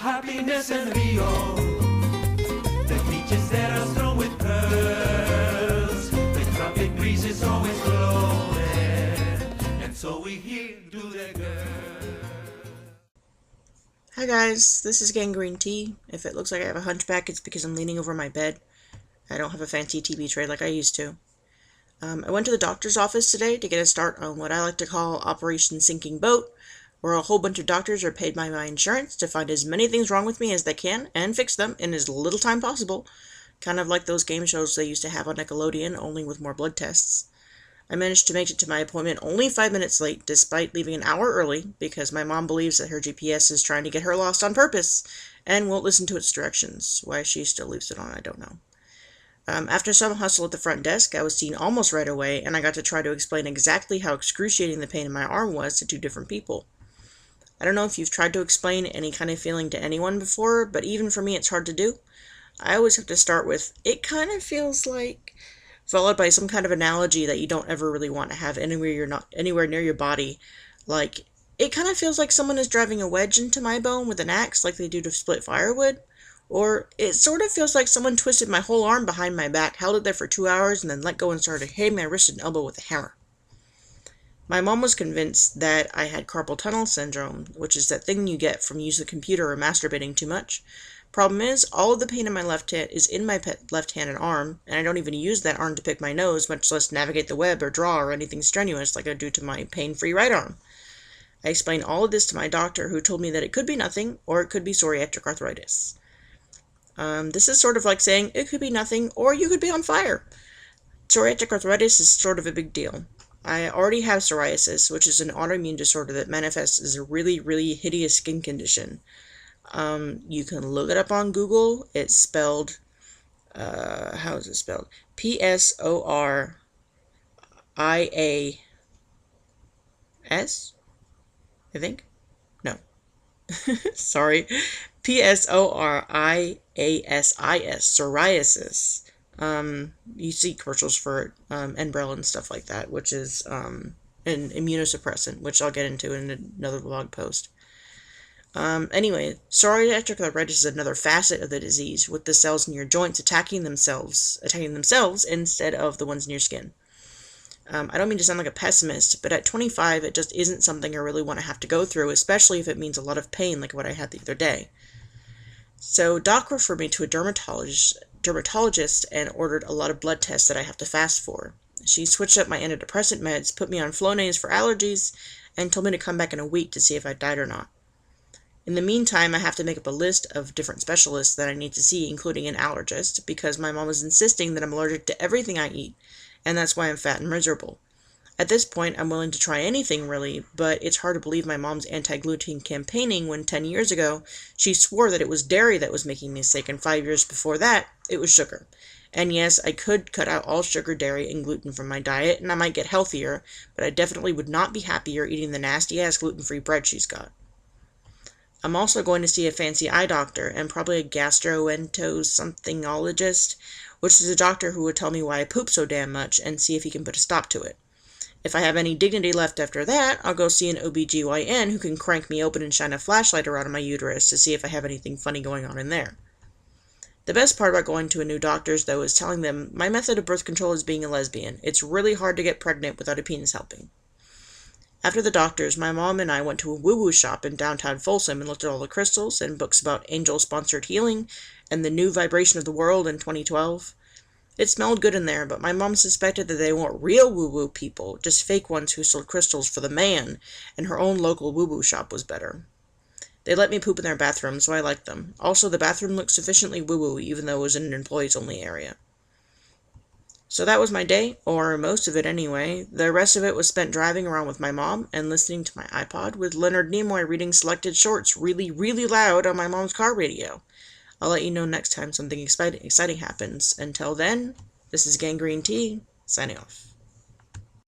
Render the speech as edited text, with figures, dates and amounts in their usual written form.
happiness and Rio. The beaches that are strewn with pearls. The tropic breeze is always blowing. And so we here do the girl. Hi guys, this is Gangreene Tea. If it looks like I have a hunchback, it's because I'm leaning over my bed. I don't have a fancy TV tray like I used to. I went to the doctor's office today to get a start on what I like to call Operation Sinking Boat, where a whole bunch of doctors are paid by my insurance to find as many things wrong with me as they can and fix them in as little time possible. Kind of like those game shows they used to have on Nickelodeon, only with more blood tests. I managed to make it to my appointment only 5 minutes late, despite leaving an hour early, because my mom believes that her GPS is trying to get her lost on purpose, and won't listen to its directions. Why she still leaves it on, I don't know. After some hustle at the front desk, I was seen almost right away, and I got to try to explain exactly how excruciating the pain in my arm was to two different people. I don't know if you've tried to explain any kind of feeling to anyone before, but even for me it's hard to do. I always have to start with, it kind of feels like, followed by some kind of analogy that you don't ever really want to have anywhere near your body. Like, it kind of feels like someone is driving a wedge into my bone with an axe like they do to split firewood. Or it sort of feels like someone twisted my whole arm behind my back, held it there for 2 hours, and then let go and started hitting my wrist and elbow with a hammer. My mom was convinced that I had carpal tunnel syndrome, which is that thing you get from using the computer or masturbating too much. Problem is, all of the pain in my left hand is in my left hand and arm, and I don't even use that arm to pick my nose, much less navigate the web or draw or anything strenuous like I do to my pain-free right arm. I explained all of this to my doctor, who told me that it could be nothing, or it could be psoriatic arthritis. This is sort of like saying it could be nothing, or you could be on fire. Psoriatic arthritis is sort of a big deal. I already have psoriasis, which is an autoimmune disorder that manifests as a really, really hideous skin condition. You can look it up on Google. It's spelled, how is it spelled? Psorias, I think? No. Sorry. Psoriasis, psoriasis. You see commercials for it, Enbrel and stuff like that, which is an immunosuppressant, which I'll get into in another blog post. Anyway, psoriatic arthritis is another facet of the disease, with the cells in your joints attacking themselves instead of the ones in your skin. I don't mean to sound like a pessimist, but at 25, it just isn't something I really want to have to go through, especially if it means a lot of pain like what I had the other day. So Doc referred me to a dermatologist and ordered a lot of blood tests that I have to fast for. She switched up my antidepressant meds, put me on Flonase for allergies, and told me to come back in a week to see if I died or not. In the meantime, I have to make up a list of different specialists that I need to see, including an allergist, because my mom is insisting that I'm allergic to everything I eat, and that's why I'm fat and miserable. At this point, I'm willing to try anything, really, but it's hard to believe my mom's anti-gluten campaigning when 10 years ago, she swore that it was dairy that was making me sick, and 5 years before that, it was sugar. And yes, I could cut out all sugar, dairy, and gluten from my diet, and I might get healthier, but I definitely would not be happier eating the nasty-ass gluten-free bread she's got. I'm also going to see a fancy eye doctor, and probably a gastroenterologist, which is a doctor who would tell me why I poop so damn much, and see if he can put a stop to it. If I have any dignity left after that, I'll go see an OBGYN who can crank me open and shine a flashlight around my uterus to see if I have anything funny going on in there. The best part about going to a new doctor's, though, is telling them my method of birth control is being a lesbian. It's really hard to get pregnant without a penis helping. After the doctor's, my mom and I went to a woo-woo shop in downtown Folsom and looked at all the crystals and books about angel-sponsored healing and the new vibration of the world in 2012. It smelled good in there, but my mom suspected that they weren't real woo-woo people, just fake ones who sold crystals for the man, and her own local woo-woo shop was better. They let me poop in their bathroom, so I liked them. Also, the bathroom looked sufficiently woo-woo, even though it was in an employees-only area. So that was my day, or most of it anyway. The rest of it was spent driving around with my mom and listening to my iPod with Leonard Nimoy reading selected shorts really, really loud on my mom's car radio. I'll let you know next time something exciting happens. Until then, this is Gangreene Tea, signing off.